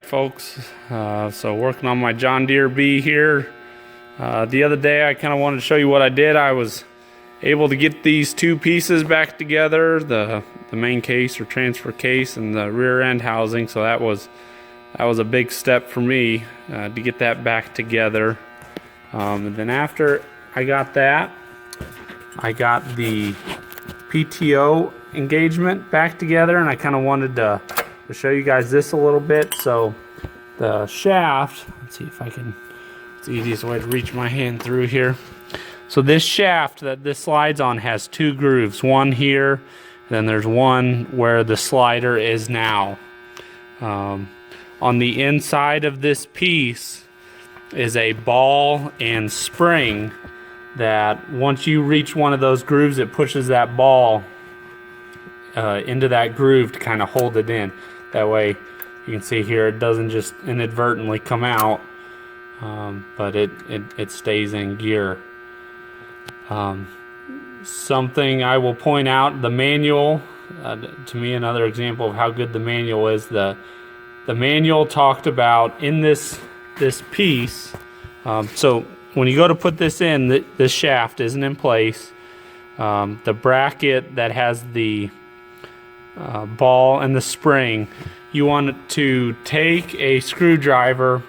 folks. So working on my John Deere B here. The other day I kind of wanted to show you what I did. I was able to get these two pieces back together, the main case or transfer case and the rear end housing. So that was a big step for me to get that back together. And then after I got that, I got the PTO engagement back together, and I kind of wanted to show you guys this a little bit. So the shaft, let's see if I can, it's the easiest way to reach my hand through here. So this shaft that this slides on has two grooves, one here, and then there's one where the slider is now. On the inside of this piece is a ball and spring that once you reach one of those grooves, it pushes that ball into that groove to kind of hold it in. That way, you can see here, it doesn't just inadvertently come out, but it stays in gear. Something I will point out, the manual, to me another example of how good the manual is. The manual talked about in this piece, so when you go to put this in, this shaft isn't in place. The bracket that has the ball and the spring, you want to take a screwdriver,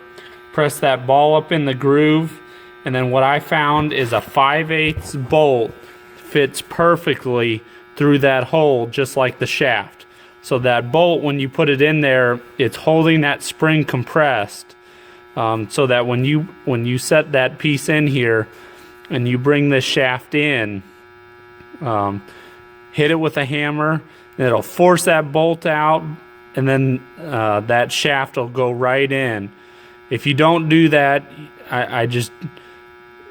press that ball up in the groove, and then what I found is a 5/8 bolt fits perfectly through that hole, just like the shaft. So that bolt, when you put it in there, it's holding that spring compressed, so that when you set that piece in here and you bring this shaft in, hit it with a hammer, and it'll force that bolt out, and then that shaft will go right in. If you don't do that,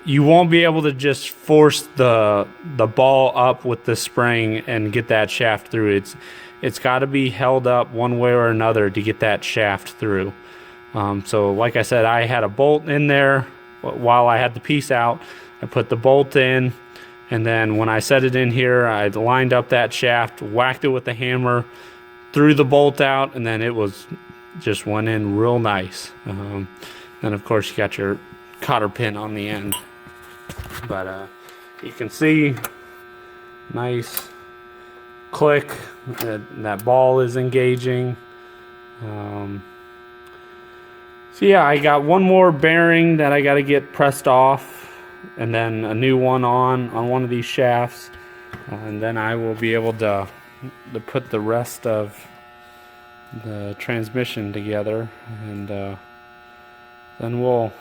you won't be able to just force the ball up with the spring and get that shaft through. It's got to be held up one way or another to get that shaft through. So like I said, I had a bolt in there while I had the piece out. I put the bolt in, and then when I set it in here, I lined up that shaft, whacked it with the hammer, threw the bolt out, and then it just went in real nice. Then of course you got your cotter pin on the end. But you can see, nice click, that ball is engaging. So yeah, I got one more bearing that I got to get pressed off, and then a new one on one of these shafts, and then I will be able to put the rest of the transmission together, and then we'll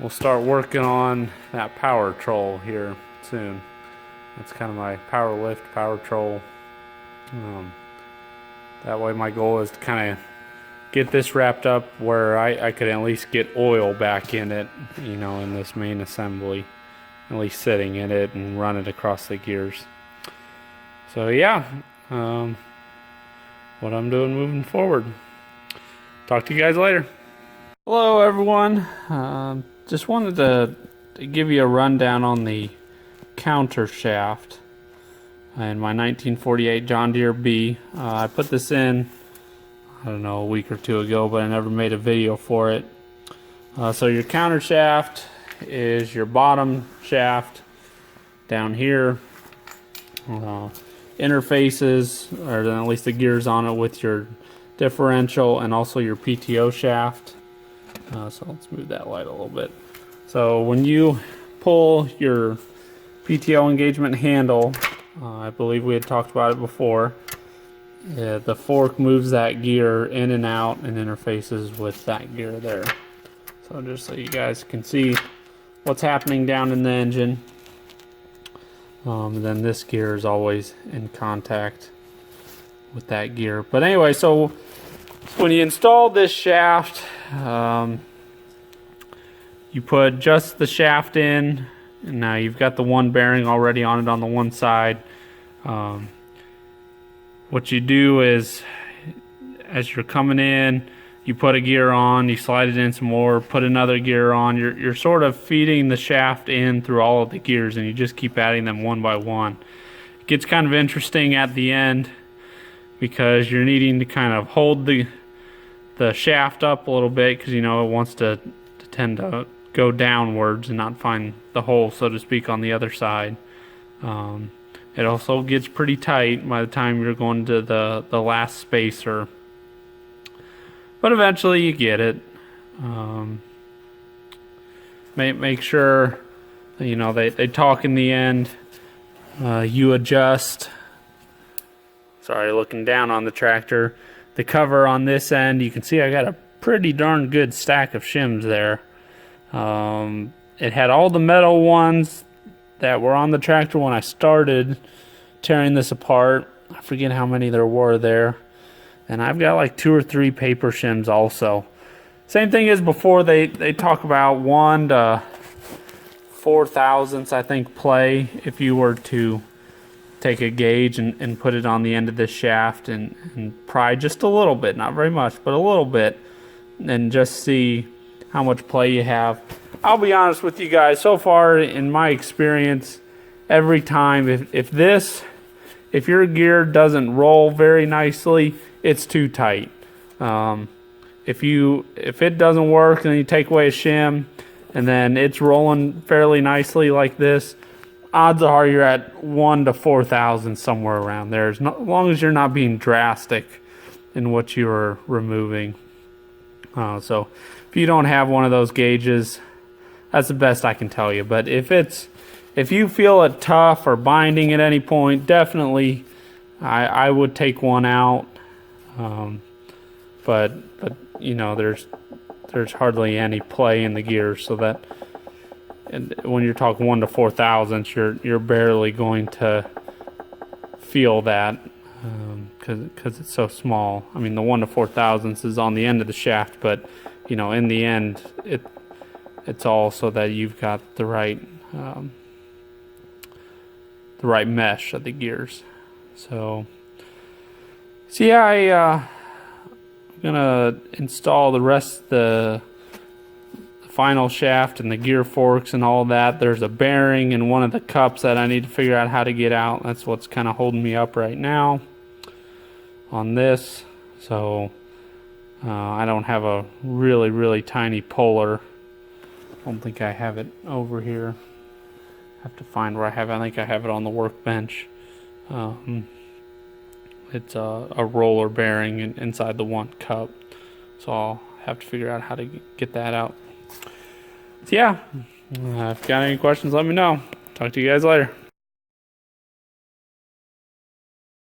start working on that power troll here soon. That's kind of my power lift, power troll. That way my goal is to kind of get this wrapped up where I could at least get oil back in it, in this main assembly, at least sitting in it and run it across the gears. So yeah, what I'm doing moving forward. Talk to you guys later. Hello everyone. Just wanted to give you a rundown on the counter shaft in my 1948 John Deere B. I put this in, I don't know, a week or two ago, but I never made a video for it. So your counter shaft is your bottom shaft down here. Interfaces, or then at least the gears on it, with your differential and also your PTO shaft. So let's move that light a little bit. So when you pull your PTO engagement handle, I believe we had talked about it before, the fork moves that gear in and out and interfaces with that gear there. So just so you guys can see what's happening down in the engine. And then this gear is always in contact with that gear. But anyway, so when you install this shaft, you put just the shaft in, and now you've got the one bearing already on it on the one side. What you do is, as you're coming in, you put a gear on, you slide it in some more, put another gear on. You're sort of feeding the shaft in through all of the gears, and you just keep adding them one by one. It gets kind of interesting at the end because you're needing to kind of hold the the shaft up a little bit because, you know, it wants to tend to go downwards and not find the hole, so to speak, on the other side. It also gets pretty tight by the time you're going to the last spacer, but eventually you get it. Make sure, you know, they talk in the end. You adjust. Sorry, looking down on the tractor. The cover on this end, you can see I got a pretty darn good stack of shims there. It had all the metal ones that were on the tractor when I started tearing this apart. I forget how many there were there. And I've got like 2 or 3 paper shims also. Same thing as before, they talk about 1 to 4 thousandths, I think, play if you were to take a gauge and put it on the end of this shaft and pry just a little bit, not very much, but a little bit, and just see how much play you have. I'll be honest with you guys, so far in my experience, every time if your gear doesn't roll very nicely, it's too tight. If it doesn't work and you take away a shim and then it's rolling fairly nicely like this, odds are you're at 1 to 4 thousandths, somewhere around there, as long as you're not being drastic in what you're removing. So if you don't have one of those gauges, that's the best I can tell you. But if you feel it tough or binding at any point, definitely I would take one out. But you know, there's hardly any play in the gears, so that, and when you're talking 1 to 4 thousandths, you're barely going to feel that because it's so small. I mean, the 1 to 4 thousandths is on the end of the shaft, but you know, in the end, it's all so that you've got the right mesh of the gears. So yeah, I'm gonna install the rest of the final shaft and the gear forks and all that. There's a bearing in one of the cups that I need to figure out how to get out. That's what's kind of holding me up right now on this. So I don't have a really tiny puller. I don't think I have it over here. I have to find where I have it. I think I have it on the workbench. It's a roller bearing inside the one cup, so I'll have to figure out how to get that out. So yeah, if you got any questions, let me know. Talk to you guys later.